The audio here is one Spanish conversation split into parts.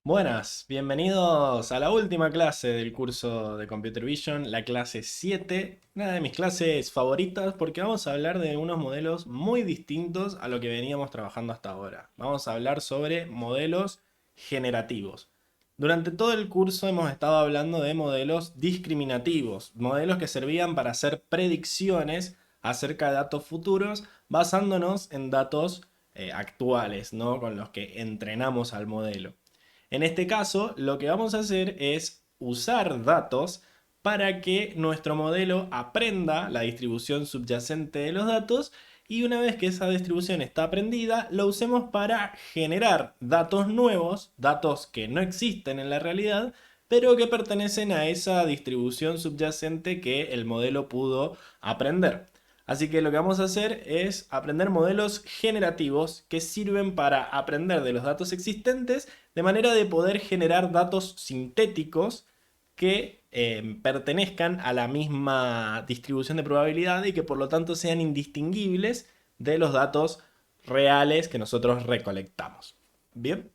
Buenas, bienvenidos a la última clase del curso de Computer Vision, la clase 7, una de mis clases favoritas porque vamos a hablar de unos modelos muy distintos a lo que veníamos trabajando hasta ahora. Vamos a hablar sobre modelos generativos. Durante todo el curso hemos estado hablando de modelos discriminativos, modelos que servían para hacer predicciones acerca de datos futuros basándonos en datos actuales, ¿no? Con los que entrenamos al modelo. En este caso, lo que vamos a hacer es usar datos para que nuestro modelo aprenda la distribución subyacente de los datos y una vez que esa distribución está aprendida, lo usemos para generar datos nuevos, datos que no existen en la realidad, pero que pertenecen a esa distribución subyacente que el modelo pudo aprender. Así que lo que vamos a hacer es aprender modelos generativos que sirven para aprender de los datos existentes de manera de poder generar datos sintéticos que pertenezcan a la misma distribución de probabilidad y que por lo tanto sean indistinguibles de los datos reales que nosotros recolectamos. Bien,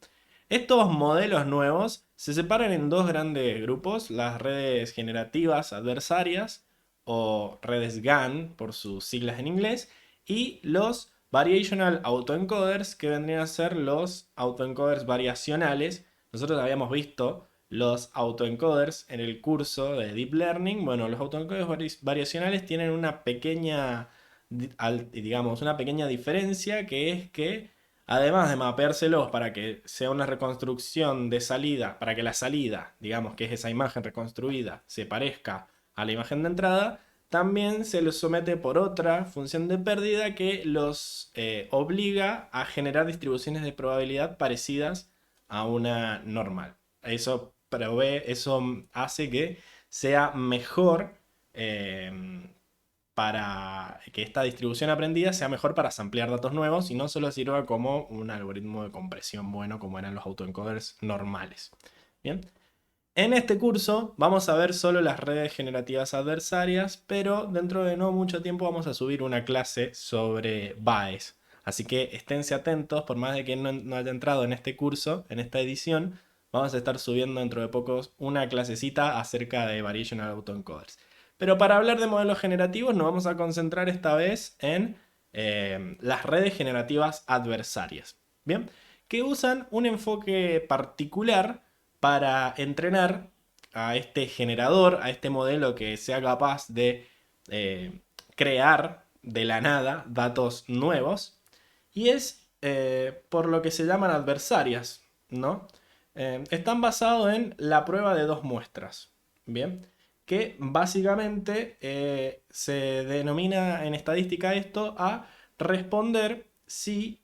estos modelos nuevos se separan en dos grandes grupos: las redes generativas adversarias o redes GAN por sus siglas en inglés, y los Variational Autoencoders, que vendrían a ser los autoencoders variacionales. Nosotros habíamos visto los autoencoders en el curso de Deep Learning. Bueno, los autoencoders variacionales tienen una pequeña, digamos, una pequeña diferencia, que es que además de mapeárselos para que sea una reconstrucción de salida, para que la salida, digamos que es esa imagen reconstruida, se parezca a la imagen de entrada, también se los somete por otra función de pérdida que los obliga a generar distribuciones de probabilidad parecidas a una normal. Eso hace que sea mejor, para que esta distribución aprendida sea mejor para samplear datos nuevos y no solo sirva como un algoritmo de compresión bueno como eran los autoencoders normales. Bien. En este curso vamos a ver solo las redes generativas adversarias, pero dentro de no mucho tiempo vamos a subir una clase sobre Bayes. Así que esténse atentos, por más de que no haya entrado en este curso, en esta edición, vamos a estar subiendo dentro de pocos una clasecita acerca de Variational Autoencoders. Pero para hablar de modelos generativos nos vamos a concentrar esta vez en las redes generativas adversarias. Bien, que usan un enfoque particular para entrenar a este generador, a este modelo que sea capaz de eh, crear de la nada datos nuevos, y es por lo que se llaman adversarias, ¿no? Están basados en la prueba de dos muestras, ¿bien? Que básicamente se denomina en estadística esto a responder si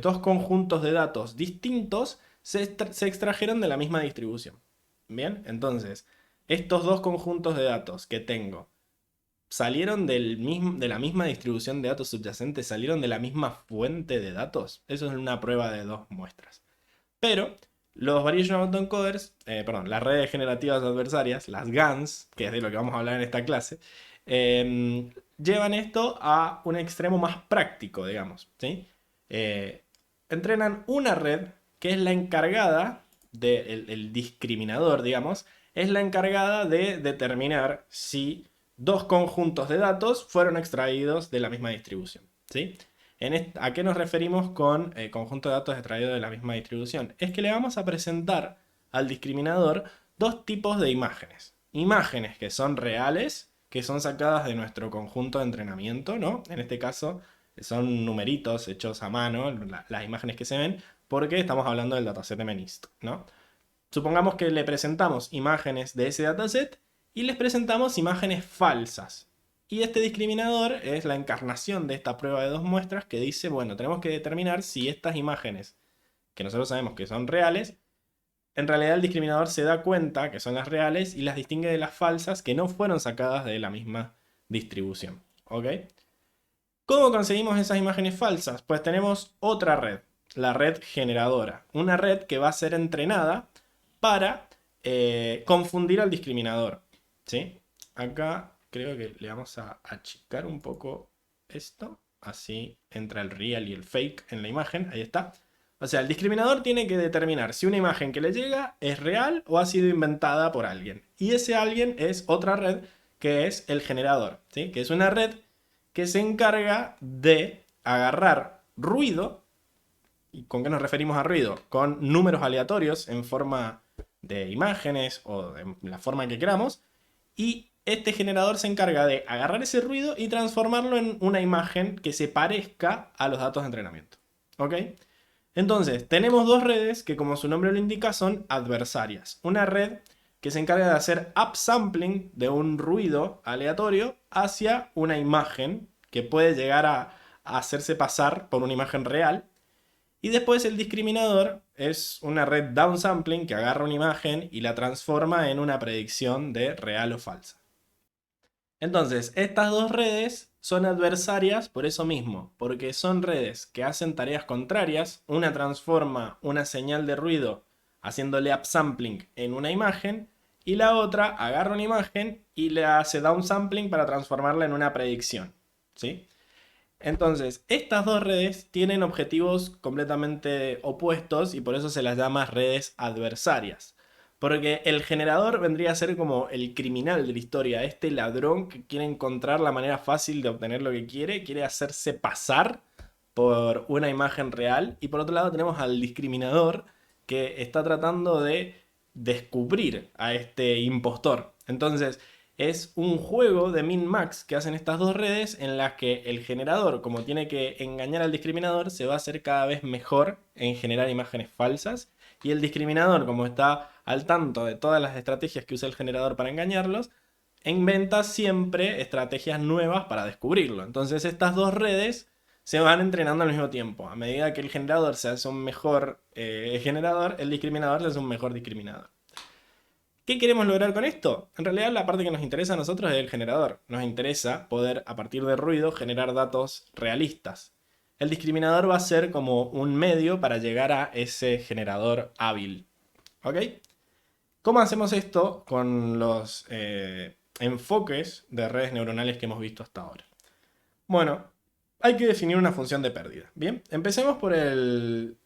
dos conjuntos de datos distintos se extrajeron de la misma distribución. Bien, entonces, estos dos conjuntos de datos que tengo salieron de la misma distribución de datos subyacentes, salieron de la misma fuente de datos. Eso es una prueba de dos muestras. Pero los Variational Autoencoders, perdón, las redes generativas adversarias, las GANs, que es de lo que vamos a hablar en esta clase, llevan esto a un extremo más práctico, digamos, ¿sí? Entrenan una red que es la encargada el discriminador, digamos, es la encargada de determinar si dos conjuntos de datos fueron extraídos de la misma distribución, ¿sí? ¿A qué nos referimos con conjunto de datos extraídos de la misma distribución? Es que le vamos a presentar al discriminador dos tipos de imágenes. Imágenes que son reales, que son sacadas de nuestro conjunto de entrenamiento, ¿no? En este caso son numeritos hechos a mano, las imágenes que se ven, porque estamos hablando del dataset de MNIST, ¿no? Supongamos que le presentamos imágenes de ese dataset y les presentamos imágenes falsas. Y este discriminador es la encarnación de esta prueba de dos muestras que dice, bueno, tenemos que determinar si estas imágenes, que nosotros sabemos que son reales, en realidad el discriminador se da cuenta que son las reales y las distingue de las falsas que no fueron sacadas de la misma distribución. ¿Ok? ¿Cómo conseguimos esas imágenes falsas? Pues tenemos otra red, la red generadora. Una red que va a ser entrenada para confundir al discriminador. ¿Sí? Acá creo que le vamos a achicar un poco esto. Así entra el real y el fake en la imagen. Ahí está. O sea, el discriminador tiene que determinar si una imagen que le llega es real o ha sido inventada por alguien. Y ese alguien es otra red que es el generador, ¿sí? Que es una red que se encarga de agarrar ruido. ¿Y con qué nos referimos a ruido? Con números aleatorios en forma de imágenes o de la forma que queramos. Y este generador se encarga de agarrar ese ruido y transformarlo en una imagen que se parezca a los datos de entrenamiento. ¿Ok? Entonces, tenemos dos redes que, como su nombre lo indica, son adversarias. Una red que se encarga de hacer upsampling de un ruido aleatorio hacia una imagen que puede llegar a hacerse pasar por una imagen real. Y después el discriminador es una red downsampling que agarra una imagen y la transforma en una predicción de real o falsa. Entonces, estas dos redes son adversarias por eso mismo, porque son redes que hacen tareas contrarias. Una transforma una señal de ruido haciéndole upsampling en una imagen y la otra agarra una imagen y le hace downsampling para transformarla en una predicción, ¿sí? Entonces, estas dos redes tienen objetivos completamente opuestos y por eso se las llama redes adversarias. Porque el generador vendría a ser como el criminal de la historia, este ladrón que quiere encontrar la manera fácil de obtener lo que quiere hacerse pasar por una imagen real. Y por otro lado tenemos al discriminador que está tratando de descubrir a este impostor. Entonces, es un juego de min-max que hacen estas dos redes en las que el generador, como tiene que engañar al discriminador, se va a hacer cada vez mejor en generar imágenes falsas. Y el discriminador, como está al tanto de todas las estrategias que usa el generador para engañarlos, inventa siempre estrategias nuevas para descubrirlo. Entonces estas dos redes se van entrenando al mismo tiempo. A medida que el generador se hace un mejor generador, el discriminador se hace un mejor discriminador. ¿Qué queremos lograr con esto? En realidad la parte que nos interesa a nosotros es el generador. Nos interesa poder, a partir de ruido, generar datos realistas. El discriminador va a ser como un medio para llegar a ese generador hábil. ¿Ok? ¿Cómo hacemos esto con los enfoques de redes neuronales que hemos visto hasta ahora? Bueno, hay que definir una función de pérdida. Bien, empecemos por el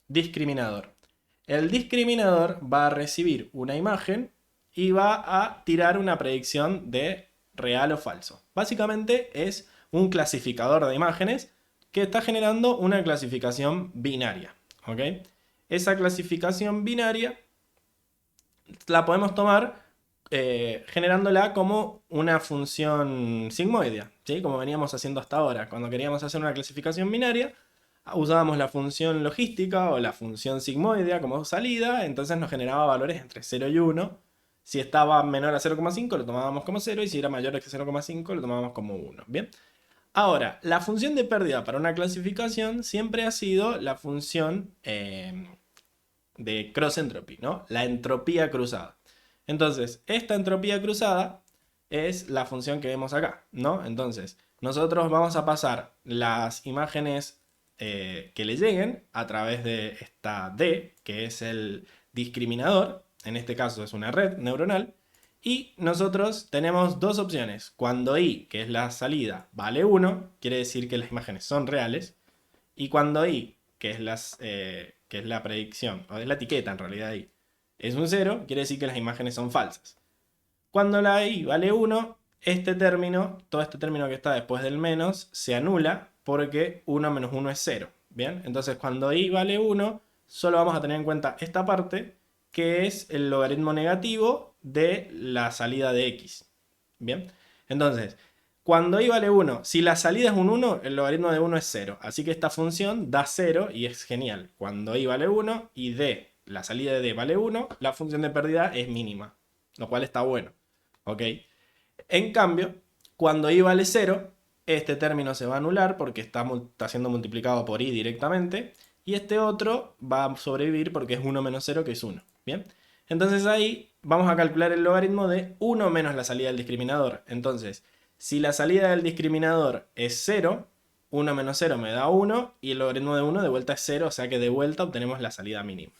discriminador. El discriminador va a recibir una imagen y va a tirar una predicción de real o falso. Básicamente es un clasificador de imágenes que está generando una clasificación binaria. ¿Ok? Esa clasificación binaria la podemos tomar generándola como una función sigmoidea, ¿sí? Como veníamos haciendo hasta ahora. Cuando queríamos hacer una clasificación binaria, usábamos la función logística o la función sigmoidea como salida, entonces nos generaba valores entre 0 y 1. Si estaba menor a 0,5 lo tomábamos como 0 y si era mayor a 0,5 lo tomábamos como 1. ¿Bien? Ahora, la función de pérdida para una clasificación siempre ha sido la función de cross entropy, ¿no? La entropía cruzada. Entonces, esta entropía cruzada es la función que vemos acá, ¿no? Entonces, nosotros vamos a pasar las imágenes que le lleguen a través de esta D, que es el discriminador, en este caso es una red neuronal, y nosotros tenemos dos opciones. Cuando I, que es la salida, vale 1, quiere decir que las imágenes son reales, y cuando I, que es la predicción, o es la etiqueta en realidad I, es un 0, quiere decir que las imágenes son falsas. Cuando la I vale 1, este término, todo este término que está después del menos, se anula porque 1 menos 1 es 0. ¿Bien? Entonces cuando I vale 1, solo vamos a tener en cuenta esta parte, que es el logaritmo negativo de la salida de X. ¿Bien? Entonces, cuando I vale 1, si la salida es un 1, el logaritmo de 1 es 0. Así que esta función da 0 y es genial. Cuando I vale 1 y D, la salida de D vale 1, la función de pérdida es mínima. Lo cual está bueno. ¿Ok? En cambio, cuando I vale 0, este término se va a anular porque está siendo multiplicado por I directamente. Y este otro va a sobrevivir porque es 1 menos 0, que es 1. ¿Bien? Entonces ahí vamos a calcular el logaritmo de 1 menos la salida del discriminador. Entonces, si la salida del discriminador es 0, 1 menos 0 me da 1 y el logaritmo de 1 de vuelta es 0, o sea que de vuelta obtenemos la salida mínima.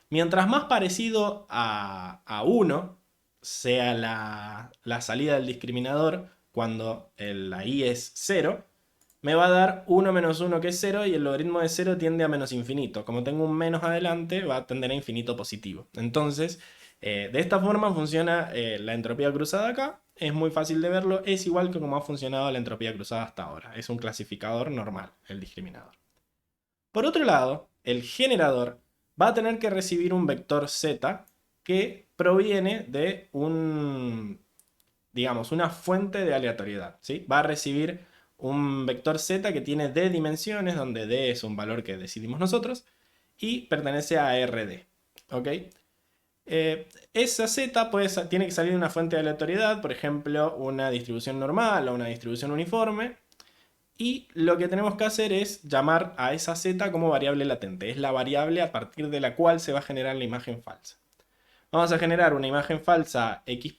Mientras más parecido a 1 sea la salida del discriminador cuando la I es 0, me va a dar 1 menos 1 que es 0 y el logaritmo de 0 tiende a menos infinito. Como tengo un menos adelante, va a tender a infinito positivo. Entonces, de esta forma funciona la entropía cruzada acá. Es muy fácil de verlo. Es igual que como ha funcionado la entropía cruzada hasta ahora. Es un clasificador normal, el discriminador. Por otro lado, el generador va a tener que recibir un vector z que proviene de digamos, una fuente de aleatoriedad, ¿sí? Va a recibir un vector z que tiene d dimensiones, donde d es un valor que decidimos nosotros, y pertenece a Rd, ¿ok? Esa z tiene que salir de una fuente de aleatoriedad, por ejemplo, una distribución normal o una distribución uniforme, y lo que tenemos que hacer es llamar a esa z como variable latente. Es la variable a partir de la cual se va a generar la imagen falsa. Vamos a generar una imagen falsa x',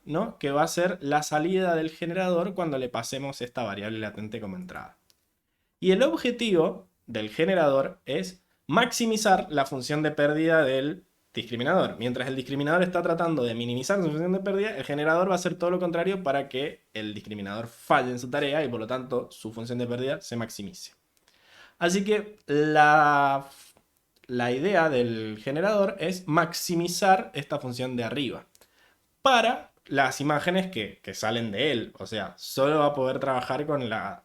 ¿no? Que va a ser la salida del generador cuando le pasemos esta variable latente como entrada. Y el objetivo del generador es maximizar la función de pérdida del discriminador. Mientras el discriminador está tratando de minimizar su función de pérdida, el generador va a hacer todo lo contrario para que el discriminador falle en su tarea y por lo tanto su función de pérdida se maximice. Así que la idea del generador es maximizar esta función de arriba para las imágenes que salen de él. O sea, solo va a poder trabajar con la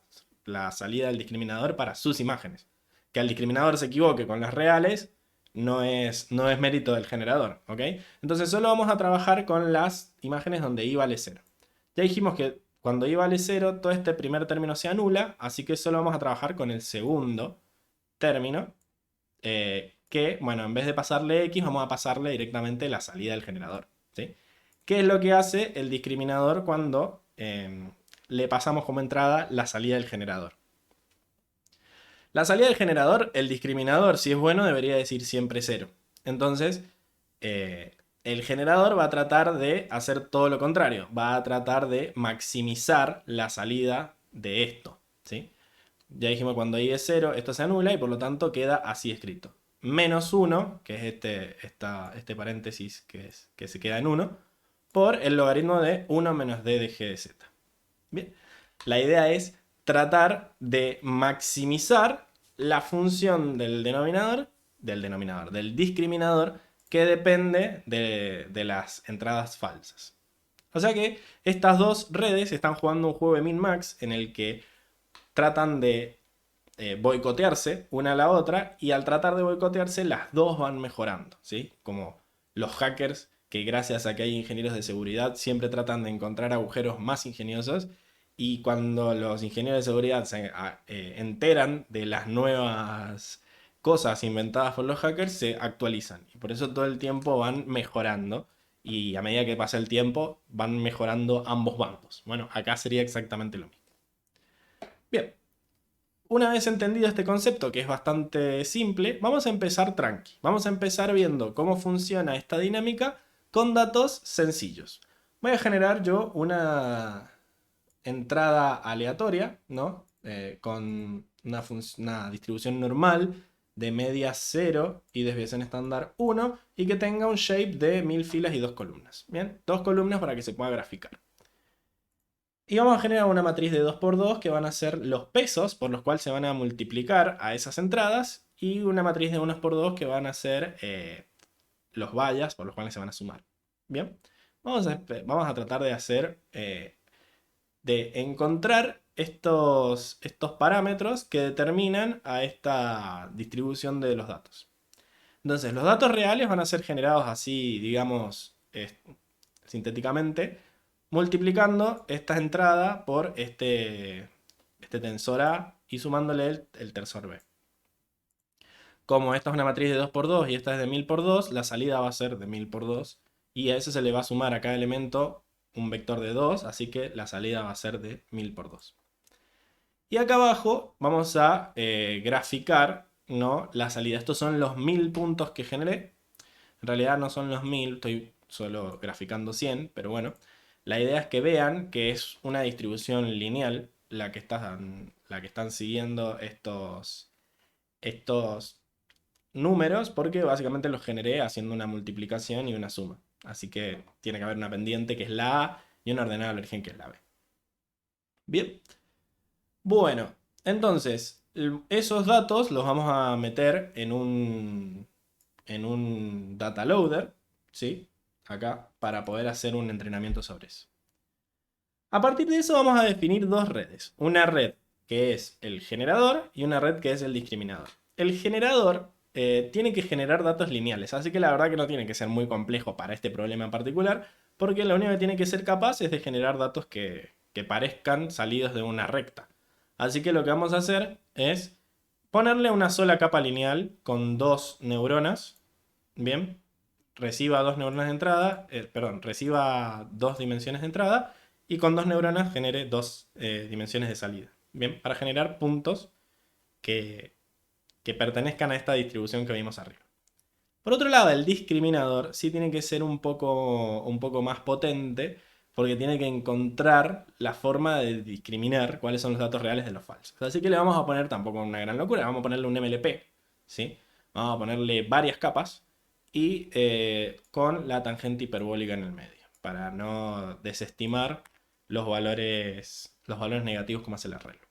salida del discriminador para sus imágenes. Que el discriminador se equivoque con las reales no es mérito del generador, ¿ok? Entonces solo vamos a trabajar con las imágenes donde i vale 0. Ya dijimos que cuando i vale 0, todo este primer término se anula, así que solo vamos a trabajar con el segundo término, que, bueno, en vez de pasarle x, vamos a pasarle directamente la salida del generador, ¿sí? ¿Qué es lo que hace el discriminador cuando le pasamos como entrada la salida del generador? La salida del generador, el discriminador, si es bueno, debería decir siempre 0. Entonces, el generador va a tratar de hacer todo lo contrario. Va a tratar de maximizar la salida de esto, ¿sí? Ya dijimos cuando i es 0, esto se anula y por lo tanto queda así escrito. Menos 1, que es este paréntesis que se queda en 1, por el logaritmo de 1 menos d de g de z. Bien, la idea es tratar de maximizar la función del del discriminador, que depende de las entradas falsas. O sea que estas dos redes están jugando un juego de min-max en el que tratan de boicotearse una a la otra, y al tratar de boicotearse las dos van mejorando, ¿sí? Como los hackers que gracias a que hay ingenieros de seguridad siempre tratan de encontrar agujeros más ingeniosos, y cuando los ingenieros de seguridad se enteran de las nuevas cosas inventadas por los hackers, se actualizan, y por eso todo el tiempo van mejorando, y a medida que pasa el tiempo van mejorando ambos bandos. Bueno, acá sería exactamente lo mismo. Bien. Una vez entendido este concepto, que es bastante simple, vamos a empezar tranqui. Vamos a empezar viendo cómo funciona esta dinámica con datos sencillos. Voy a generar yo una entrada aleatoria, ¿no? Con una distribución normal de media 0 y desviación estándar 1, y que tenga un shape de 1000 filas y 2 columnas. Bien, 2 columnas para que se pueda graficar. Y vamos a generar una matriz de 2×2 que van a ser los pesos por los cuales se van a multiplicar a esas entradas, y una matriz de 1×2 que van a ser los bayas por los cuales se van a sumar. Bien, vamos a tratar de de encontrar estos parámetros que determinan a esta distribución de los datos. Entonces, los datos reales van a ser generados así, digamos, sintéticamente, multiplicando esta entrada por este tensor A y sumándole el tensor B. Como esta es una matriz de 2×2 y esta es de 1000×2, la salida va a ser de 1000×2, y a eso se le va a sumar a cada elemento un vector de 2, así que la salida va a ser de 1000×2. Y acá abajo vamos a graficar, ¿no?, la salida. Estos son los 1000 puntos que generé. En realidad no son los 1000, estoy solo graficando 100, pero bueno. La idea es que vean que es una distribución lineal la que están siguiendo estos números, porque básicamente los generé haciendo una multiplicación y una suma. Así que tiene que haber una pendiente que es la A y una ordenada al origen que es la B. Bien. Bueno, Entonces, esos datos los vamos a meter en un data loader, ¿sí? Acá, para poder hacer un entrenamiento sobre eso. A partir de eso vamos a definir dos redes. Una red que es el generador y una red que es el discriminador. El generador tiene que generar datos lineales, así que la verdad que no tiene que ser muy complejo para este problema en particular, porque lo único que tiene que ser capaz es de generar datos que parezcan salidos de una recta. Así que lo que vamos a hacer es ponerle una sola capa lineal con dos neuronas, ¿bien? Reciba dos neuronas de entrada, perdón, reciba dos dimensiones de entrada y con dos neuronas genere dos dimensiones de salida. Bien, para generar puntos que, que pertenezcan a esta distribución que vimos arriba. Por otro lado, el discriminador sí tiene que ser un poco más potente porque tiene que encontrar la forma de discriminar cuáles son los datos reales de los falsos. Así que le vamos a poner tampoco una gran locura, vamos a ponerle un MLP, ¿sí? Vamos a ponerle varias capas y con la tangente hiperbólica en el medio, para no desestimar los valores negativos como hace el arreglo.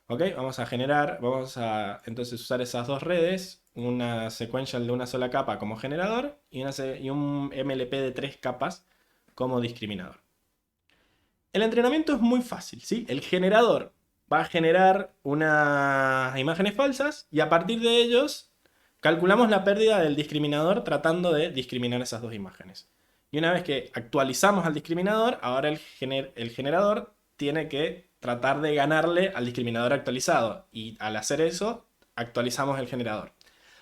Ok, vamos a generar, vamos a entonces usar esas dos redes, una sequential de una sola capa como generador y un MLP de tres capas como discriminador. El entrenamiento es muy fácil, ¿sí? El generador va a generar unas imágenes falsas y a partir de ellos calculamos la pérdida del discriminador tratando de discriminar esas dos imágenes. Y una vez que actualizamos al discriminador, ahora el generador tiene que tratar de ganarle al discriminador actualizado. Y al hacer eso, actualizamos el generador.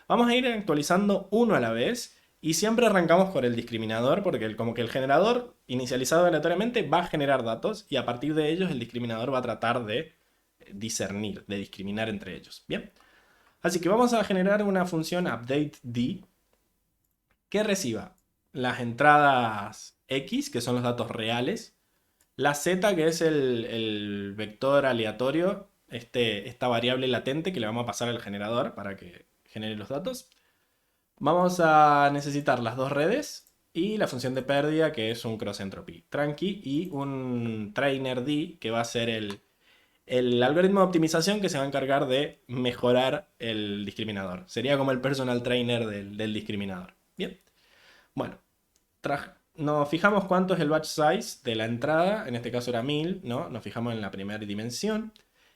Vamos a ir actualizando uno a la vez y siempre arrancamos por el discriminador porque como que el generador inicializado aleatoriamente va a generar datos y a partir de ellos el discriminador va a tratar de discernir, de discriminar entre ellos. Bien. Así que vamos a generar una función updateD que reciba las entradas X, que son los datos reales, la Z, que es el vector aleatorio, esta variable latente que le vamos a pasar al generador para que genere los datos. Vamos a necesitar las dos redes y la función de pérdida, que es un cross entropy tranqui, y un trainer D, que va a ser el algoritmo de optimización que se va a encargar de mejorar el discriminador. Sería como el personal trainer del discriminador. Bien. Bueno, nos fijamos cuánto es el batch size de la entrada, en este caso era 1000, ¿no? Nos fijamos en la primera dimensión.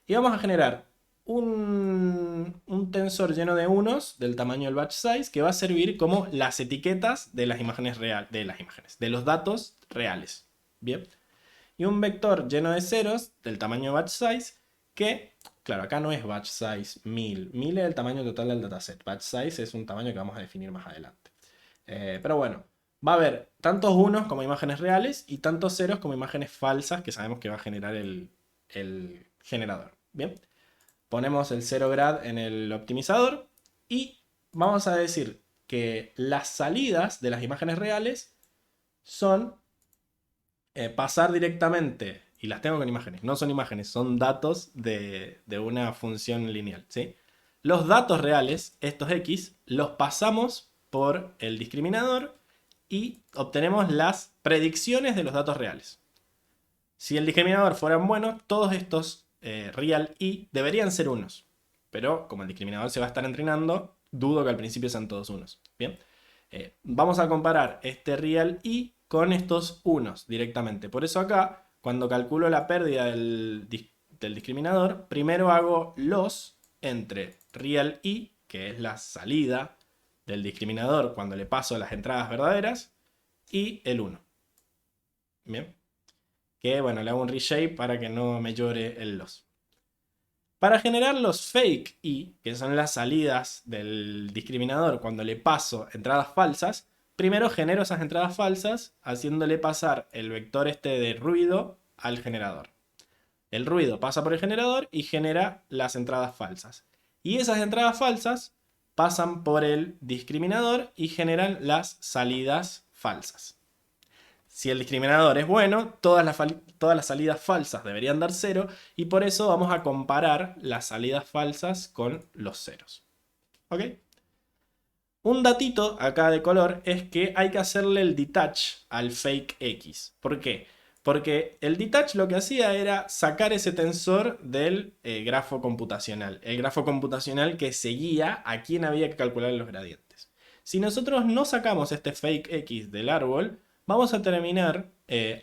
Y vamos a generar un tensor lleno de unos del tamaño del batch size que va a servir como las etiquetas de las imágenes reales, de los datos reales. Bien. Y un vector lleno de ceros del tamaño batch size que, claro, acá no es batch size 1000. 1000 es el tamaño total del dataset. Batch size es un tamaño que vamos a definir más adelante. Pero bueno, va a haber tantos unos como imágenes reales y tantos ceros como imágenes falsas que sabemos que va a generar el generador. Bien, ponemos el 0 grad en el optimizador y vamos a decir que las salidas de las imágenes reales son pasar directamente, y las tengo con imágenes, no son imágenes, son datos de una función lineal, ¿sí? Los datos reales, estos X, los pasamos por el discriminador y obtenemos las predicciones de los datos reales. Si el discriminador fueran buenos, todos estos real y deberían ser unos. Pero como el discriminador se va a estar entrenando, dudo que al principio sean todos unos. Bien. Vamos a comparar este real y con estos unos directamente. Por eso acá, cuando calculo la pérdida del discriminador, primero hago los entre real y, que es la salida del discriminador cuando le paso las entradas verdaderas, y el 1. Bien. Que bueno, le hago un reshape para que no me llore el loss. Para generar los fake i, que son las salidas del discriminador cuando le paso entradas falsas, primero genero esas entradas falsas haciéndole pasar el vector este de ruido al generador. El ruido pasa por el generador y genera las entradas falsas. Y esas entradas falsas pasan por el discriminador y generan las salidas falsas. Si el discriminador es bueno, todas las salidas falsas deberían dar 0 y por eso vamos a comparar las salidas falsas con los ceros. ¿Ok? Un datito acá de color es que hay que hacerle el detach al fake X. ¿Por qué? Porque el detach lo que hacía era sacar ese tensor del grafo computacional. El grafo computacional que seguía a quién había que calcular los gradientes. Si nosotros no sacamos este fake x del árbol, vamos a terminar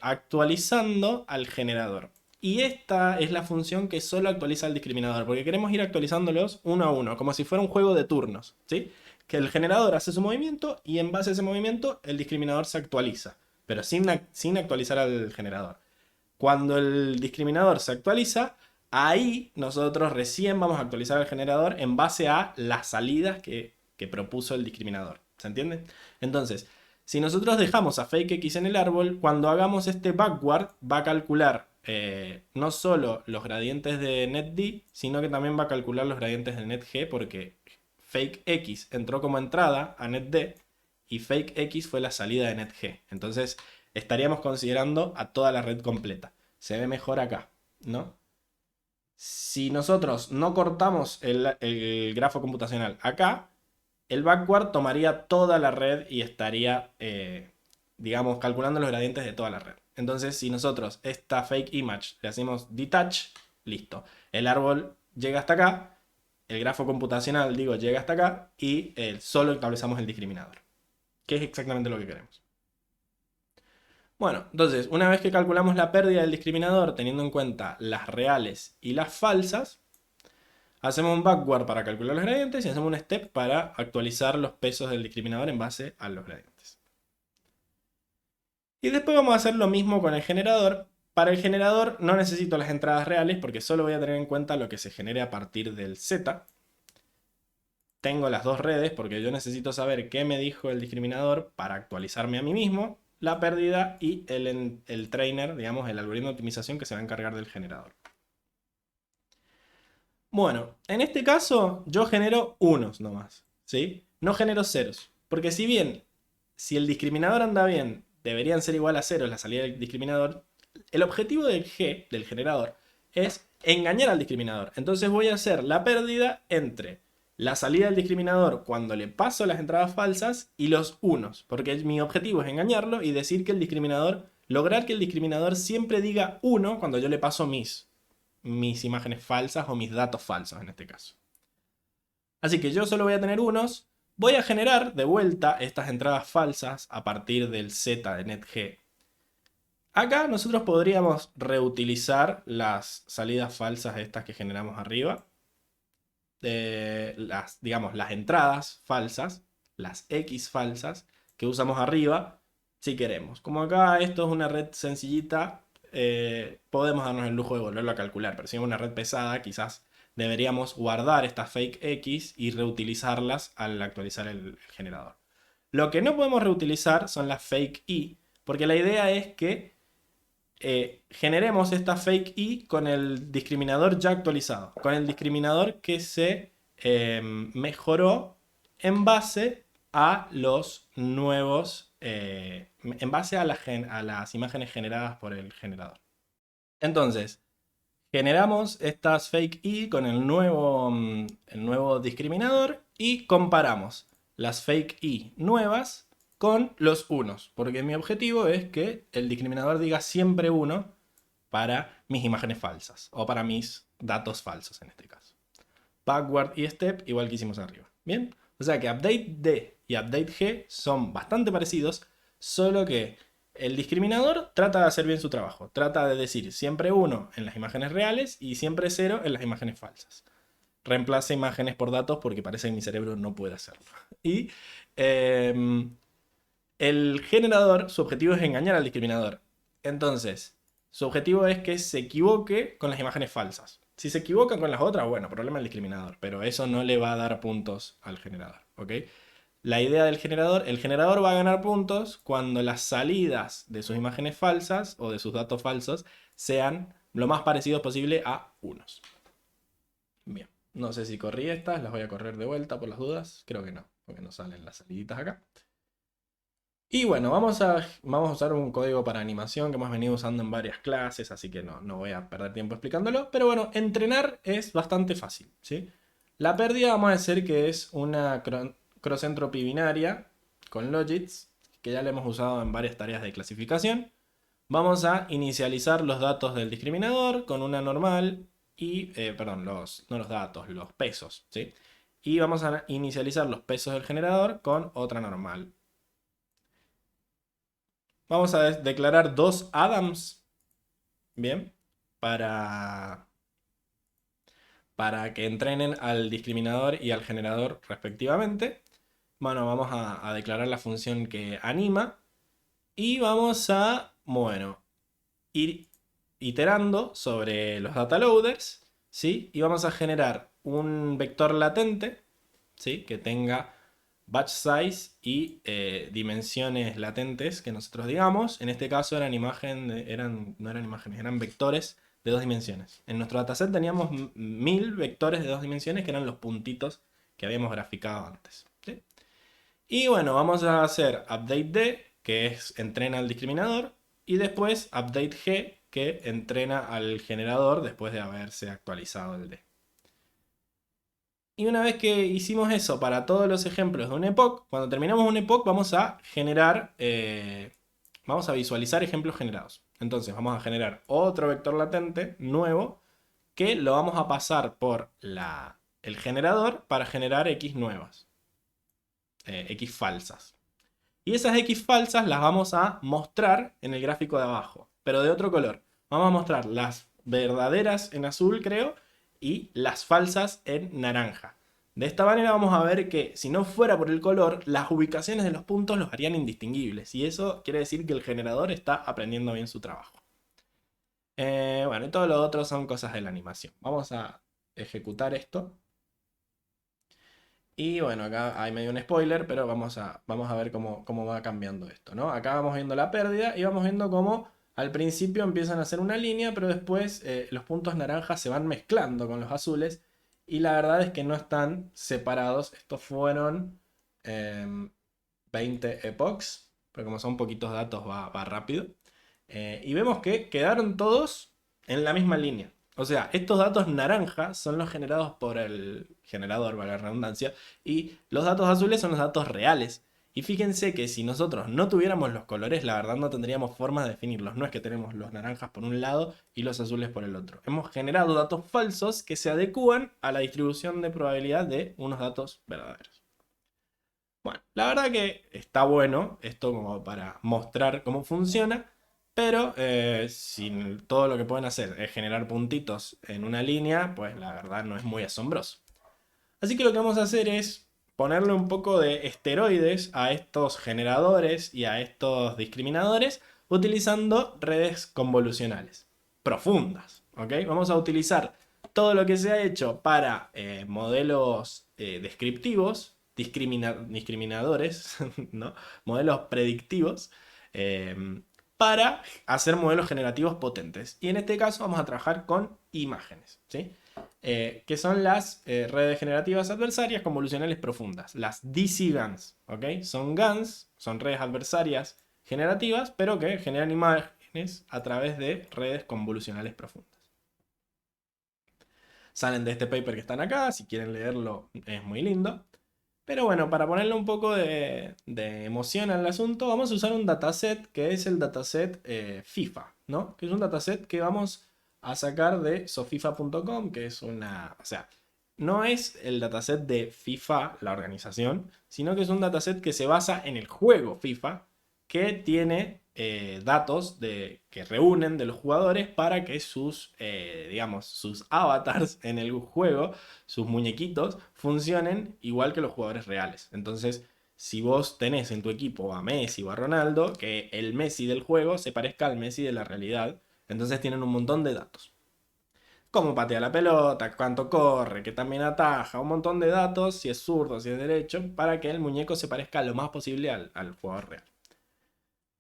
actualizando al generador. Y esta es la función que solo actualiza el discriminador, porque queremos ir actualizándolos uno a uno, como si fuera un juego de turnos, ¿sí? Que el generador hace su movimiento y en base a ese movimiento el discriminador se actualiza, pero sin actualizar al generador. Cuando el discriminador se actualiza, ahí nosotros recién vamos a actualizar al generador en base a las salidas que propuso el discriminador. ¿Se entiende? Entonces, si nosotros dejamos a fake x en el árbol, cuando hagamos este backward va a calcular no solo los gradientes de netd, sino que también va a calcular los gradientes de netg, porque fake x entró como entrada a netd y fake x fue la salida de netg. Entonces estaríamos considerando a toda la red completa. Se ve mejor acá, ¿no? Si nosotros no cortamos el grafo computacional acá, el backward tomaría toda la red y estaría, digamos, calculando los gradientes de toda la red. Entonces, si nosotros esta fake image le hacemos detach, listo. El árbol llega hasta acá, el grafo computacional, digo, llega hasta acá y solo establecemos el discriminador, que es exactamente lo que queremos. Bueno, entonces, una vez que calculamos la pérdida del discriminador teniendo en cuenta las reales y las falsas, hacemos un backward para calcular los gradientes y hacemos un step para actualizar los pesos del discriminador en base a los gradientes. Y después vamos a hacer lo mismo con el generador. Para el generador no necesito las entradas reales porque solo voy a tener en cuenta lo que se genere a partir del z. Tengo las dos redes porque yo necesito saber qué me dijo el discriminador para actualizarme a mí mismo, la pérdida y el trainer, digamos, el algoritmo de optimización que se va a encargar del generador. Bueno, en este caso yo genero unos nomás, ¿sí? No genero ceros, porque si bien, si el discriminador anda bien, deberían ser igual a ceros la salida del discriminador, el objetivo del G, del generador, es engañar al discriminador. Entonces voy a hacer la pérdida entre la salida del discriminador cuando le paso las entradas falsas y los unos, porque mi objetivo es engañarlo y decir que el discriminador, lograr que el discriminador siempre diga 1 cuando yo le paso mis imágenes falsas o mis datos falsos en este caso. Así que yo solo voy a tener unos. Voy a generar de vuelta estas entradas falsas a partir del z de netg. Acá nosotros podríamos reutilizar las salidas falsas estas que generamos arriba. Digamos, las entradas falsas, las x falsas que usamos arriba, si queremos. Como acá esto es una red sencillita, podemos darnos el lujo de volverlo a calcular, pero si es una red pesada, quizás deberíamos guardar estas fake x y reutilizarlas al actualizar el generador. Lo que no podemos reutilizar son las fake y, porque la idea es que generemos esta fake y con el discriminador ya actualizado, con el discriminador que se mejoró en base a los nuevos, en base a las imágenes generadas por el generador. Entonces, generamos estas fake y con el nuevo discriminador y comparamos las fake y nuevas con los unos, porque mi objetivo es que el discriminador diga siempre 1 para mis imágenes falsas o para mis datos falsos en este caso. Backward y step igual que hicimos arriba. Bien, o sea que update D y update G son bastante parecidos, solo que el discriminador trata de hacer bien su trabajo. Trata de decir siempre 1 en las imágenes reales y siempre 0 en las imágenes falsas. Reemplaza imágenes por datos porque parece que mi cerebro no puede hacerlo. Y el generador, su objetivo es engañar al discriminador. Entonces, su objetivo es que se equivoque con las imágenes falsas. Si se equivoca con las otras, bueno, problema del discriminador, pero eso no le va a dar puntos al generador, ¿ok? La idea del generador, el generador va a ganar puntos cuando las salidas de sus imágenes falsas o de sus datos falsos sean lo más parecidos posible a unos. Bien, no sé si corrí estas, las voy a correr de vuelta por las dudas. Creo que no, porque no salen las saliditas acá. Y bueno, vamos a usar un código para animación que hemos venido usando en varias clases, así que no voy a perder tiempo explicándolo. Pero bueno, entrenar es bastante fácil, ¿sí? La pérdida vamos a decir que es una cross entropy binaria con logits, que ya la hemos usado en varias tareas de clasificación. Vamos a inicializar los datos del discriminador con una normal y, perdón, no los datos, los pesos, ¿sí? Y vamos a inicializar los pesos del generador con otra normal. Vamos a declarar dos Adams, ¿bien? Para que entrenen al discriminador y al generador respectivamente. Bueno, vamos a declarar la función que anima y vamos a, bueno, ir iterando sobre los data loaders, ¿sí? Y vamos a generar un vector latente, ¿sí? Que tenga batch size y dimensiones latentes que nosotros digamos. En este caso no eran imágenes, eran vectores de dos dimensiones. En nuestro dataset teníamos 1000 vectores de dos dimensiones que eran los puntitos que habíamos graficado antes, ¿sí? Y bueno, vamos a hacer update D, que es entrena al discriminador, y después update G, que entrena al generador después de haberse actualizado el D. Y una vez que hicimos eso para todos los ejemplos de un epoch, cuando terminamos un epoch vamos a generar, vamos a visualizar ejemplos generados. Entonces vamos a generar otro vector latente nuevo que lo vamos a pasar por el generador para generar X nuevas, X falsas. Y esas X falsas las vamos a mostrar en el gráfico de abajo, pero de otro color. Vamos a mostrar las verdaderas en azul, creo, y las falsas en naranja. De esta manera vamos a ver que si no fuera por el color, las ubicaciones de los puntos los harían indistinguibles. Y eso quiere decir que el generador está aprendiendo bien su trabajo. Bueno, y todo lo otro son cosas de la animación. Vamos a ejecutar esto. Y bueno, acá hay medio un spoiler, pero vamos a ver cómo va cambiando esto, ¿no? Acá vamos viendo la pérdida y vamos viendo cómo al principio empiezan a hacer una línea, pero después los puntos naranjas se van mezclando con los azules y la verdad es que no están separados. Estos fueron 20 epochs, pero como son poquitos datos va rápido. Y vemos que quedaron todos en la misma línea. O sea, estos datos naranjas son los generados por el generador, valga la redundancia, y los datos azules son los datos reales. Y fíjense que si nosotros no tuviéramos los colores, la verdad no tendríamos forma de definirlos. No es que tenemos los naranjas por un lado y los azules por el otro. Hemos generado datos falsos que se adecúan a la distribución de probabilidad de unos datos verdaderos. Bueno, la verdad que está bueno esto como para mostrar cómo funciona, pero si todo lo que pueden hacer es generar puntitos en una línea, pues la verdad no es muy asombroso. Así que lo que vamos a hacer es ponerle un poco de esteroides a estos generadores y a estos discriminadores utilizando redes convolucionales profundas, ¿ok? Vamos a utilizar todo lo que se ha hecho para modelos descriptivos, discriminadores, ¿no? Modelos predictivos, para hacer modelos generativos potentes. Y en este caso vamos a trabajar con imágenes, ¿sí? Que son las redes generativas adversarias convolucionales profundas, las DC-GANs, ¿ok? Son GANs, son redes adversarias generativas, pero que generan imágenes a través de redes convolucionales profundas. Salen de este paper que están acá, si quieren leerlo es muy lindo. Pero bueno, para ponerle un poco de emoción al asunto, vamos a usar un dataset que es el dataset FIFA, ¿no? Que es un dataset que vamos a sacar de sofifa.com, que es una... O sea, no es el dataset de FIFA, la organización, sino que es un dataset que se basa en el juego FIFA, que tiene datos que reúnen de los jugadores para que digamos, sus avatars en el juego, sus muñequitos, funcionen igual que los jugadores reales. Entonces, si vos tenés en tu equipo a Messi o a Ronaldo, que el Messi del juego se parezca al Messi de la realidad, entonces tienen un montón de datos. Cómo patea la pelota, cuánto corre, que también ataja, un montón de datos, si es zurdo, si es derecho, para que el muñeco se parezca lo más posible al jugador real.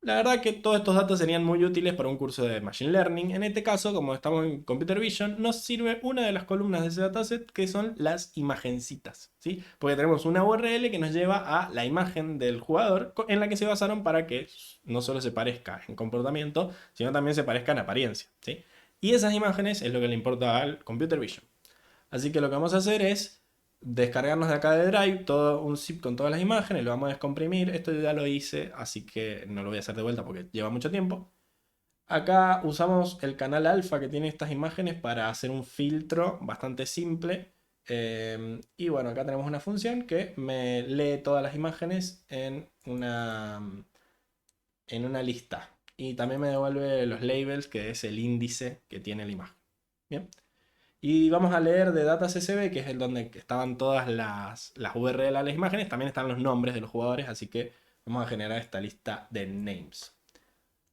La verdad que todos estos datos serían muy útiles para un curso de Machine Learning. En este caso, como estamos en Computer Vision, nos sirve una de las columnas de ese dataset que son las imagencitas, ¿sí? Porque tenemos una URL que nos lleva a la imagen del jugador en la que se basaron para que no solo se parezca en comportamiento, sino también se parezca en apariencia, ¿sí? Y esas imágenes es lo que le importa al Computer Vision. Así que lo que vamos a hacer es descargarnos de acá de Drive todo un zip con todas las imágenes, lo vamos a descomprimir. Esto ya lo hice, así que no lo voy a hacer de vuelta porque lleva mucho tiempo. Acá usamos el canal alfa que tiene estas imágenes para hacer un filtro bastante simple. Y bueno, acá tenemos una función que me lee todas las imágenes en una lista. Y también me devuelve los labels, que es el índice que tiene la imagen. Bien. Y vamos a leer de DataCSV, que es el donde estaban todas las URL a las imágenes. También están los nombres de los jugadores, así que vamos a generar esta lista de names.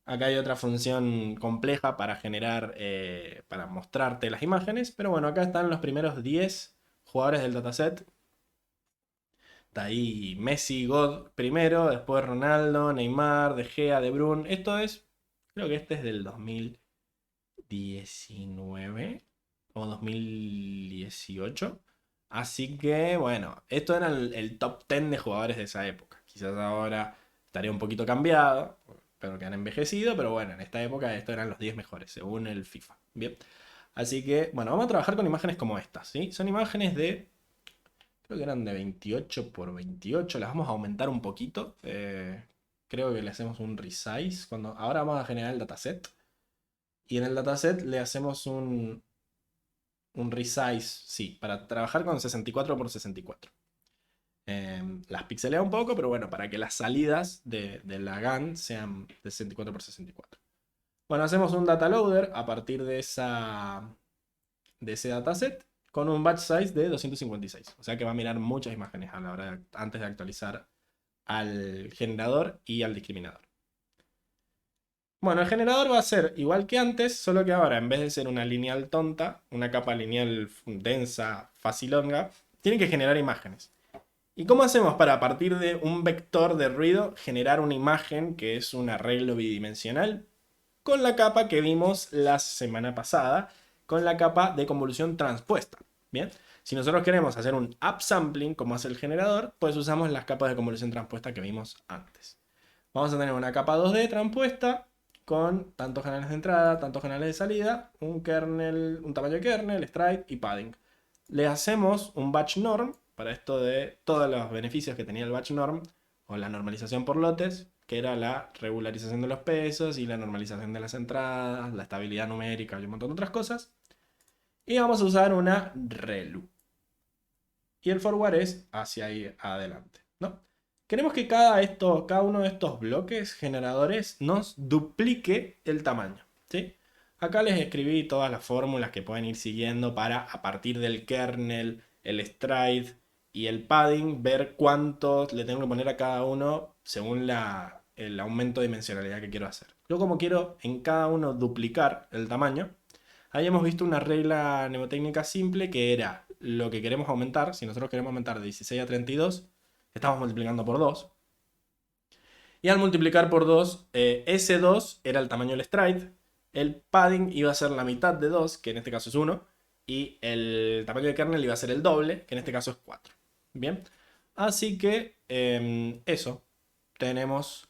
Acá hay otra función compleja para generar, para mostrarte las imágenes. Pero bueno, acá están los primeros 10 jugadores del dataset. Está ahí Messi, God primero, después Ronaldo, Neymar, De Gea, De Bruyne. Creo que este es del 2019 o 2018. Así que bueno, esto era el top 10 de jugadores de esa época. Quizás ahora estaría un poquito cambiado, pero que han envejecido, pero bueno, en esta época estos eran los 10 mejores, según el FIFA. Bien. Así que, bueno, vamos a trabajar con imágenes como estas, ¿sí? Son imágenes creo que eran de 28 por 28, las vamos a aumentar un poquito. Creo que le hacemos un resize. Ahora vamos a generar el dataset. Y en el dataset le hacemos un resize, sí, para trabajar con 64 por 64. Las pixelea un poco, pero bueno, para que las salidas de la GAN sean de 64 por 64. Bueno, hacemos un data loader a partir de ese dataset con un batch size de 256. O sea que va a mirar muchas imágenes a la hora antes de actualizar al generador y al discriminador. Bueno, el generador va a ser igual que antes, solo que ahora en vez de ser una lineal tonta, una capa lineal densa, facilonga, tiene que generar imágenes. ¿Y cómo hacemos para, a partir de un vector de ruido, generar una imagen que es un arreglo bidimensional? Con la capa que vimos la semana pasada, con la capa de convolución transpuesta. Bien, si nosotros queremos hacer un upsampling, como hace el generador, pues usamos las capas de convolución transpuesta que vimos antes. Vamos a tener una capa 2D transpuesta con tantos canales de entrada, tantos canales de salida, un kernel, un tamaño de kernel, stride y padding. Le hacemos un batch norm para esto de todos los beneficios que tenía el batch norm o la normalización por lotes, que era la regularización de los pesos y la normalización de las entradas, la estabilidad numérica y un montón de otras cosas. Y vamos a usar una relu. Y el forward es hacia ahí adelante, ¿no? Queremos que cada uno de estos bloques generadores nos duplique el tamaño, ¿sí? Acá les escribí todas las fórmulas que pueden ir siguiendo para, a partir del kernel, el stride y el padding, ver cuántos le tengo que poner a cada uno según el aumento de dimensionalidad que quiero hacer. Yo como quiero en cada uno duplicar el tamaño, habíamos visto una regla mnemotécnica simple que era lo que queremos aumentar. Si nosotros queremos aumentar de 16 a 32, estamos multiplicando por 2. Y al multiplicar por 2, ese 2 era el tamaño del stride. El padding iba a ser la mitad de 2, que en este caso es 1. Y el tamaño de kernel iba a ser el doble, que en este caso es 4. Bien. Así que eso. Tenemos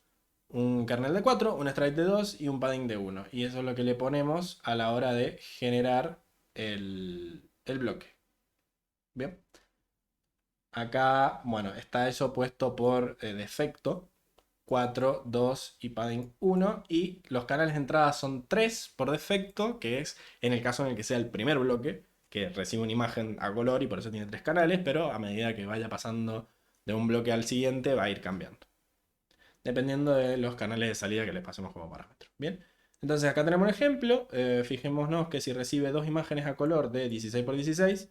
un kernel de 4, un stride de 2 y un padding de 1. Y eso es lo que le ponemos a la hora de generar el bloque. Bien. Acá, bueno, está eso puesto por defecto. 4, 2 y padding 1. Y los canales de entrada son 3 por defecto, que es en el caso en el que sea el primer bloque, que recibe una imagen a color y por eso tiene 3 canales, pero a medida que vaya pasando de un bloque al siguiente va a ir cambiando, dependiendo de los canales de salida que le pasemos como parámetro. Bien, entonces acá tenemos un ejemplo. Fijémonos que si recibe dos imágenes a color de 16 por 16,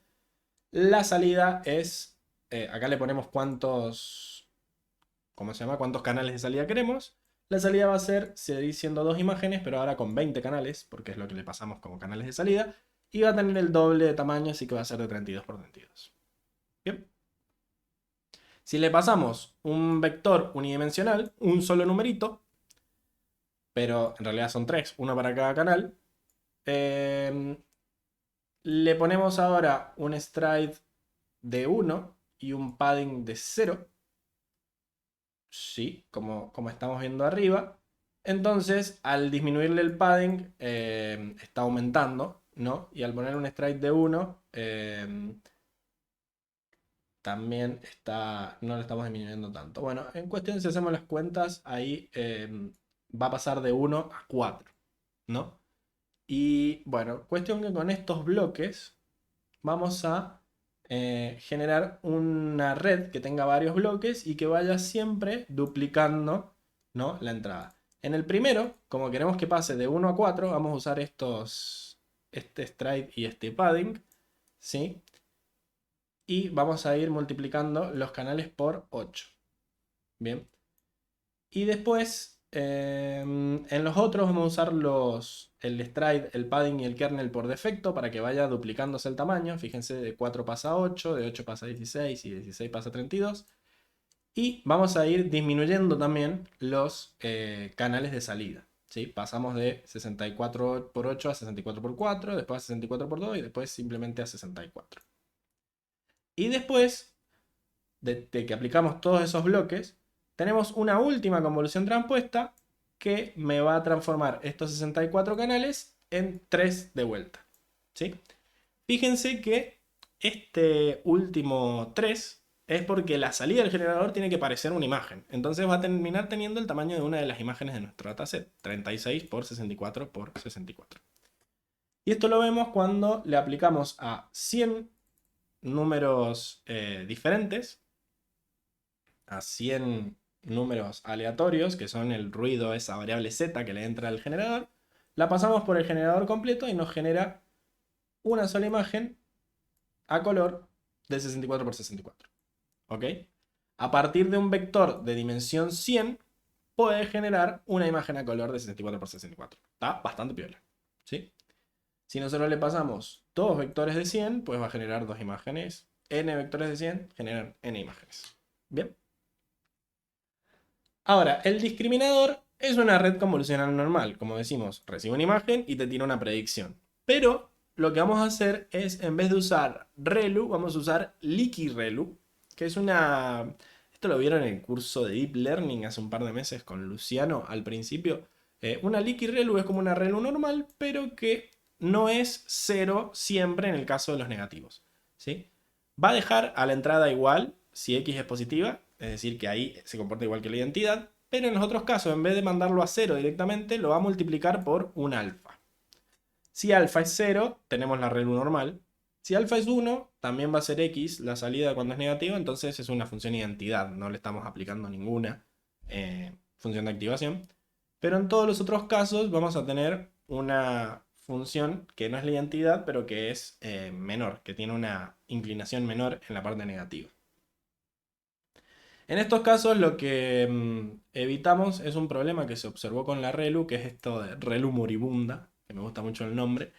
la salida es, acá le ponemos ¿cómo se llama? Cuántos canales de salida queremos. La salida va a seguir siendo dos imágenes, pero ahora con 20 canales, porque es lo que le pasamos como canales de salida. Y va a tener el doble de tamaño, así que va a ser de 32 por 32. Bien. Si le pasamos un vector unidimensional, un solo numerito, pero en realidad son tres, uno para cada canal, le ponemos ahora un stride de 1 y un padding de 0. Sí, como estamos viendo arriba. Entonces, al disminuirle el padding, está aumentando, ¿no? Y al poner un stride de 1, también no lo estamos disminuyendo tanto. Bueno, en cuestión, si hacemos las cuentas, ahí va a pasar de 1 a 4, ¿no? Y bueno, cuestión que con estos bloques vamos a generar una red que tenga varios bloques y que vaya siempre duplicando, ¿no?, la entrada. En el primero, como queremos que pase de 1 a 4, vamos a usar este stride y este padding, ¿sí? Y vamos a ir multiplicando los canales por 8. Bien. Y después, en los otros vamos a usar el stride, el padding y el kernel por defecto para que vaya duplicándose el tamaño. Fíjense, de 4 pasa a 8, de 8 pasa a 16 y de 16 pasa a 32. Y vamos a ir disminuyendo también los canales de salida, ¿sí? Pasamos de 64 por 8 a 64 por 4, después a 64 por 2 y después simplemente a 64. Y después de que aplicamos todos esos bloques, tenemos una última convolución transpuesta que me va a transformar estos 64 canales en 3 de vuelta, ¿sí? Fíjense que este último 3 es porque la salida del generador tiene que parecer una imagen. Entonces va a terminar teniendo el tamaño de una de las imágenes de nuestro dataset, 36 por 64 por 64. Y esto lo vemos cuando le aplicamos a 100 números diferentes, a 100 números aleatorios, que son el ruido, esa variable z que le entra al generador, la pasamos por el generador completo y nos genera una sola imagen a color de 64 por 64. ¿Ok? A partir de un vector de dimensión 100, puede generar una imagen a color de 64 por 64. Está bastante piola, ¿sí? Si nosotros le pasamos dos vectores de 100, pues va a generar dos imágenes. N vectores de 100 generan N imágenes. Bien. Ahora, el discriminador es una red convolucional normal. Como decimos, recibe una imagen y te tira una predicción. Pero lo que vamos a hacer es, en vez de usar ReLU, vamos a usar Leaky ReLU, que es una... Esto lo vieron en el curso de Deep Learning hace un par de meses con Luciano al principio. Una Leaky ReLU es como una ReLU normal, pero que no es cero siempre en el caso de los negativos, ¿sí? Va a dejar a la entrada igual si X es positiva, es decir, que ahí se comporta igual que la identidad, pero en los otros casos, en vez de mandarlo a 0 directamente, lo va a multiplicar por un alfa. Si alfa es 0, tenemos la ReLU normal. Si alfa es 1, también va a ser X la salida cuando es negativa, entonces es una función identidad, no le estamos aplicando ninguna función de activación. Pero en todos los otros casos vamos a tener una función que no es la identidad, pero que es menor, que tiene una inclinación menor en la parte negativa. En estos casos lo que evitamos es un problema que se observó con la ReLU, que es esto de ReLU moribunda, que me gusta mucho el nombre,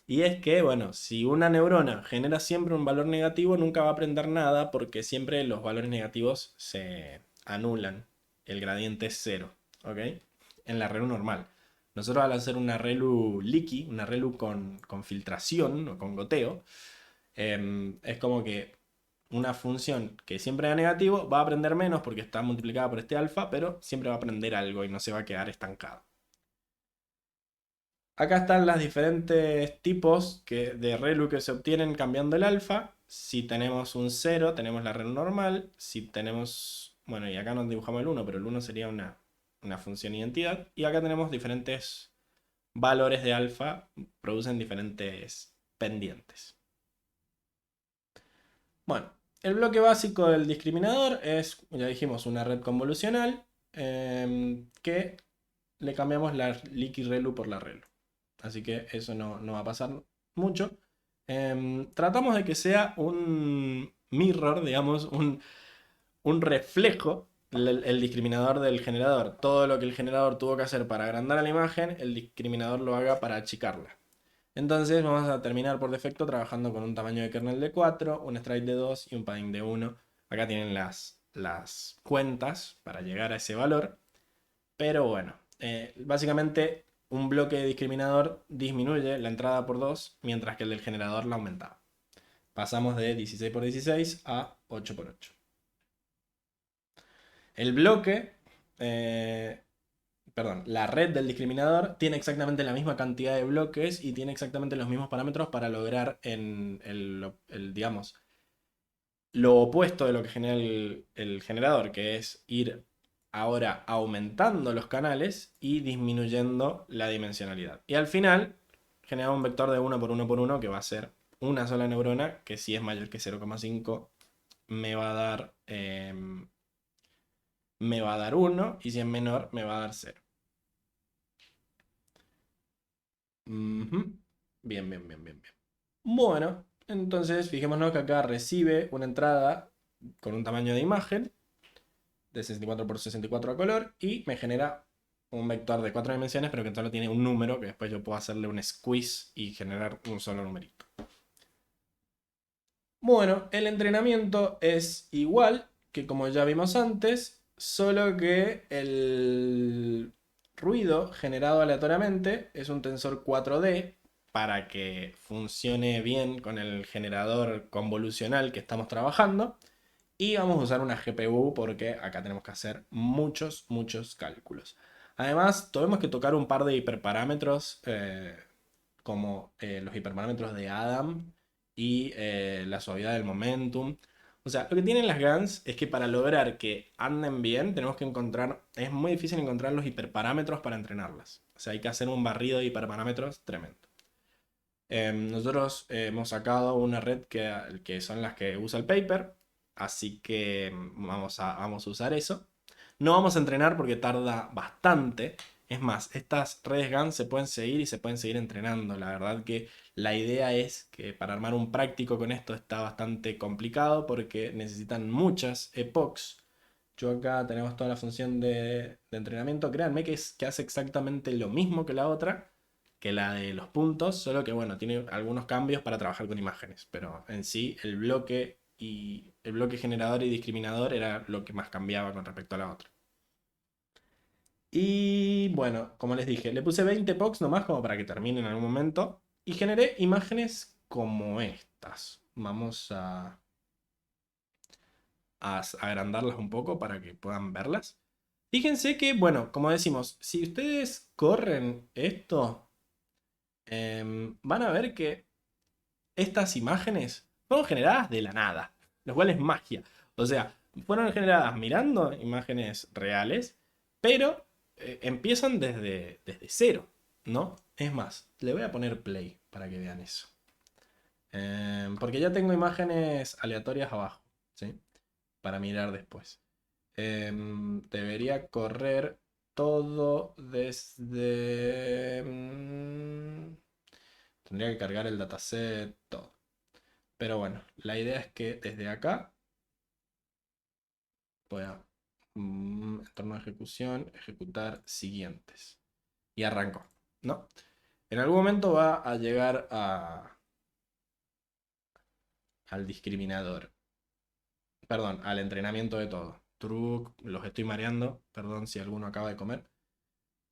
y es que, bueno, si una neurona genera siempre un valor negativo, nunca va a aprender nada porque siempre los valores negativos se anulan, el gradiente es cero, ¿ok? En la ReLU normal. Nosotros al hacer una ReLU leaky, una ReLU con filtración o con goteo, es como que una función que siempre da negativo va a aprender menos porque está multiplicada por este alfa, pero siempre va a aprender algo y no se va a quedar estancado. Acá están los diferentes tipos de ReLU que se obtienen cambiando el alfa. Si tenemos un 0, tenemos la ReLU normal. Si tenemos, bueno, y acá nos dibujamos el 1, pero el 1 sería una función identidad. Y acá tenemos diferentes valores de alfa, producen diferentes pendientes. Bueno, el bloque básico del discriminador es, ya dijimos, una red convolucional que le cambiamos la leaky ReLU por la ReLU. Así que eso no va a pasar mucho. Tratamos de que sea un mirror, digamos, un reflejo, el discriminador del generador. Todo lo que el generador tuvo que hacer para agrandar la imagen, el discriminador lo haga para achicarla. Entonces vamos a terminar por defecto trabajando con un tamaño de kernel de 4, un stride de 2 y un padding de 1. Acá tienen las cuentas para llegar a ese valor. Pero bueno, básicamente un bloque de discriminador disminuye la entrada por 2, mientras que el del generador la aumentaba. Pasamos de 16 por 16 a 8 por 8. El bloque, perdón, la red del discriminador tiene exactamente la misma cantidad de bloques y tiene exactamente los mismos parámetros para lograr digamos, lo opuesto de lo que genera el generador, que es ir ahora aumentando los canales y disminuyendo la dimensionalidad. Y al final genera un vector de 1 por 1 por 1 que va a ser una sola neurona, que si es mayor que 0,5 me va a dar 1, y si es menor me va a dar 0. Ujú. Bien, bien, bien, bien, bien. Bueno, entonces fijémonos que acá recibe una entrada con un tamaño de imagen de 64 por 64 a color y me genera un vector de 4 dimensiones, pero que solo tiene un número, que después yo puedo hacerle un squeeze y generar un solo numerito. Bueno, el entrenamiento es igual que como ya vimos antes, solo que el ruido generado aleatoriamente es un tensor 4D para que funcione bien con el generador convolucional que estamos trabajando. Y vamos a usar una GPU porque acá tenemos que hacer muchos, muchos cálculos. Además, tuvimos que tocar un par de hiperparámetros, como los hiperparámetros de Adam y la suavidad del momentum. O sea, lo que tienen las GANs es que para lograr que anden bien, tenemos que encontrar, es muy difícil encontrar los hiperparámetros para entrenarlas. O sea, hay que hacer un barrido de hiperparámetros tremendo. Nosotros hemos sacado una red que son las que usa el paper, así que vamos a usar eso. No vamos a entrenar porque tarda bastante. Es más, estas redes GAN se pueden seguir y se pueden seguir entrenando. La verdad que la idea es que para armar un práctico con esto está bastante complicado porque necesitan muchas epochs. Yo acá tenemos toda la función de entrenamiento. Créanme que hace exactamente lo mismo que la otra, que la de los puntos, solo que bueno, tiene algunos cambios para trabajar con imágenes, pero en sí el bloque generador y discriminador era lo que más cambiaba con respecto a la otra. Y bueno, como les dije, le puse 20 POCs nomás como para que termine en algún momento y generé imágenes como estas. Vamos a agrandarlas un poco para que puedan verlas. Fíjense que, bueno, como decimos, si ustedes corren esto, van a ver que estas imágenes fueron generadas de la nada, lo cual es magia. O sea, fueron generadas mirando imágenes reales, pero empiezan desde cero, ¿no? Es más, le voy a poner play para que vean eso. Porque ya tengo imágenes aleatorias abajo, ¿sí? Para mirar después. Debería correr todo desde... tendría que cargar el dataset, todo. Pero bueno, la idea es que desde acá voy a entorno de ejecución, ejecutar siguientes. Y arranco, ¿no? En algún momento va a llegar al discriminador. Perdón, al entrenamiento de todo. Truc, los estoy mareando. Perdón si alguno acaba de comer.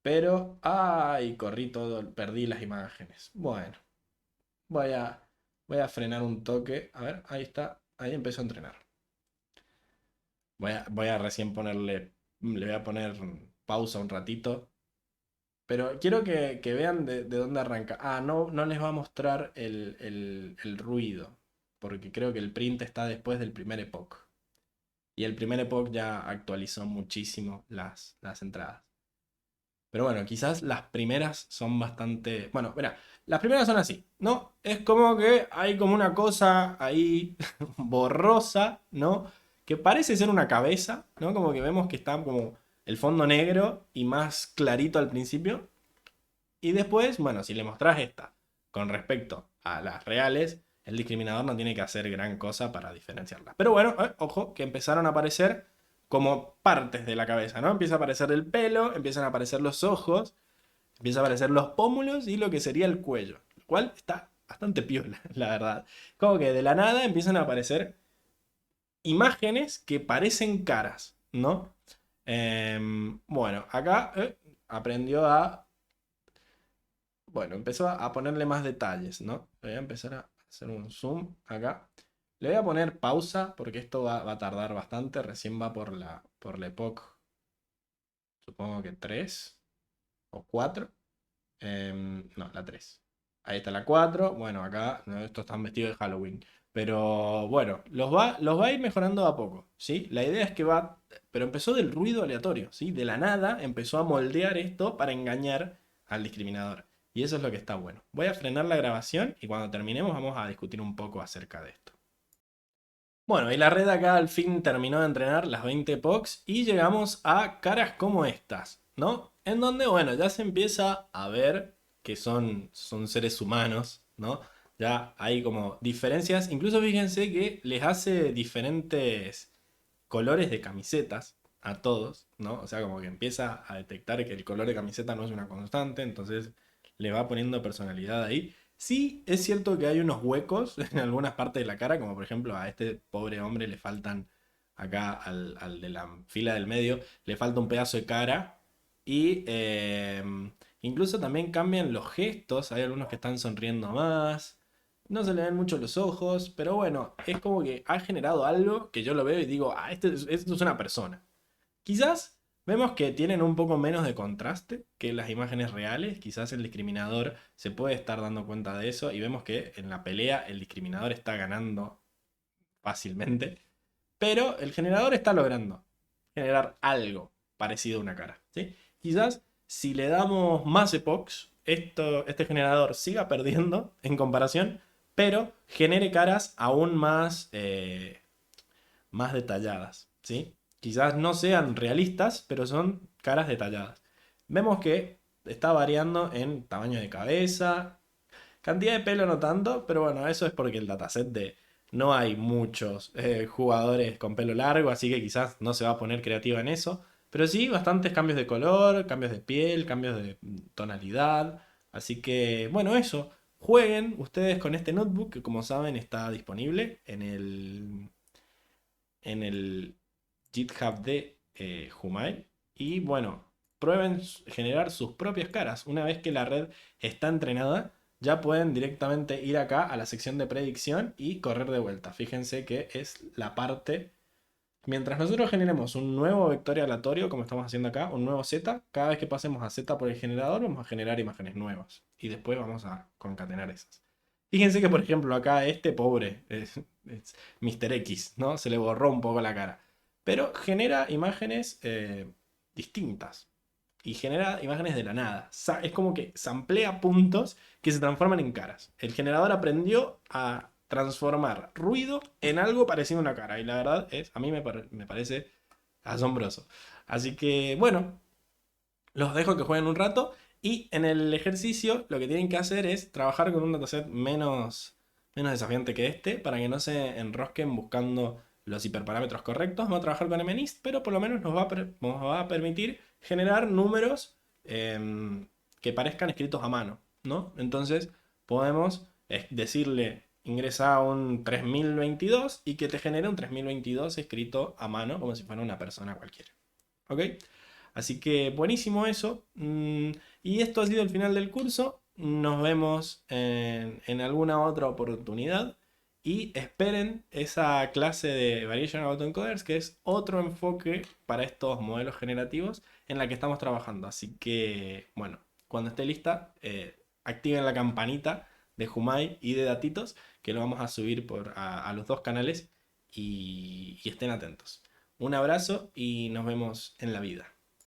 Pero, ay, corrí todo, perdí las imágenes. Bueno, voy a, voy a frenar un toque. A ver, ahí está. Ahí empezó a entrenar. Voy a recién ponerle, le voy a poner pausa un ratito. Pero quiero que vean de dónde arranca. Ah, no, no les va a mostrar el ruido. Porque creo que el print está después del primer epoch. Y el primer epoch ya actualizó muchísimo las entradas. Pero bueno, quizás las primeras son bastante... Bueno, mira, las primeras son así, ¿no? Es como que hay como una cosa ahí borrosa, ¿no? Que parece ser una cabeza, ¿no? Como que vemos que está como el fondo negro y más clarito al principio. Y después, bueno, si le mostrás esta con respecto a las reales, el discriminador no tiene que hacer gran cosa para diferenciarlas. Pero bueno, ojo, que empezaron a aparecer como partes de la cabeza, ¿no? Empieza a aparecer el pelo, empiezan a aparecer los ojos, empieza a aparecer los pómulos y lo que sería el cuello. Lo cual está bastante piola, la verdad. Como que de la nada empiezan a aparecer imágenes que parecen caras, ¿no? Bueno, acá aprendió a... Bueno, empezó a ponerle más detalles, ¿no? Voy a empezar a hacer un zoom acá. Le voy a poner pausa porque esto va a tardar bastante. Recién va por la epoch, supongo que 3 o 4. No, la 3. Ahí está la 4. Bueno, acá no, estos están vestidos de Halloween. Pero bueno, los va a ir mejorando a poco, ¿sí? La idea es que va... Pero empezó del ruido aleatorio, ¿sí? De la nada empezó a moldear esto para engañar al discriminador. Y eso es lo que está bueno. Voy a frenar la grabación y cuando terminemos vamos a discutir un poco acerca de esto. Bueno, y la red acá al fin terminó de entrenar las 20 POCs y llegamos a caras como estas, ¿no? En donde, bueno, ya se empieza a ver que son seres humanos, ¿no? Ya hay como diferencias, incluso fíjense que les hace diferentes colores de camisetas a todos, ¿no? O sea, como que empieza a detectar que el color de camiseta no es una constante, entonces le va poniendo personalidad ahí. Sí, es cierto que hay unos huecos en algunas partes de la cara, como por ejemplo a este pobre hombre le faltan, acá al de la fila del medio, le falta un pedazo de cara. Y incluso también cambian los gestos, hay algunos que están sonriendo más. No se le ven mucho los ojos, pero bueno, es como que ha generado algo que yo lo veo y digo, ah, esto es una persona. Quizás vemos que tienen un poco menos de contraste que las imágenes reales, quizás el discriminador se puede estar dando cuenta de eso y vemos que en la pelea el discriminador está ganando fácilmente, pero el generador está logrando generar algo parecido a una cara, ¿sí? Quizás si le damos más epochs, este generador siga perdiendo en comparación, pero genere caras aún más detalladas, ¿sí? Quizás no sean realistas, pero son caras detalladas. Vemos que está variando en tamaño de cabeza, cantidad de pelo no tanto, pero bueno, eso es porque el dataset de no hay muchos jugadores con pelo largo, así que quizás no se va a poner creativa en eso. Pero sí, bastantes cambios de color, cambios de piel, cambios de tonalidad. Así que, bueno, eso. Jueguen ustedes con este notebook que como saben está disponible en el GitHub de Humai. Y bueno, prueben generar sus propias caras. Una vez que la red está entrenada, ya pueden directamente ir acá a la sección de predicción y correr de vuelta. Fíjense que es la parte... Mientras nosotros generemos un nuevo vector aleatorio, como estamos haciendo acá, un nuevo Z, cada vez que pasemos a Z por el generador, vamos a generar imágenes nuevas. Y después vamos a concatenar esas. Fíjense que, por ejemplo, acá este pobre es Mr. X, ¿no? Se le borró un poco la cara. Pero genera imágenes distintas. Y genera imágenes de la nada. Es como que samplea puntos que se transforman en caras. El generador aprendió a transformar ruido en algo parecido a una cara. Y la verdad es, a mí me parece asombroso. Así que, bueno, los dejo que jueguen un rato. Y en el ejercicio lo que tienen que hacer es trabajar con un dataset menos desafiante que este para que no se enrosquen buscando los hiperparámetros correctos. Vamos a trabajar con MNIST, pero por lo menos nos va a permitir generar números que parezcan escritos a mano, ¿no? Entonces podemos decirle ingresa un 3022 y que te genere un 3022 escrito a mano como si fuera una persona cualquiera. ¿Ok? Así que buenísimo eso. Y esto ha sido el final del curso. Nos vemos en alguna otra oportunidad. Y esperen esa clase de Variational Autoencoders, que es otro enfoque para estos modelos generativos en la que estamos trabajando. Así que, bueno, cuando esté lista, activen la campanita de Humai y de Datitos, que lo vamos a subir a los dos canales y estén atentos. Un abrazo y nos vemos en la vida.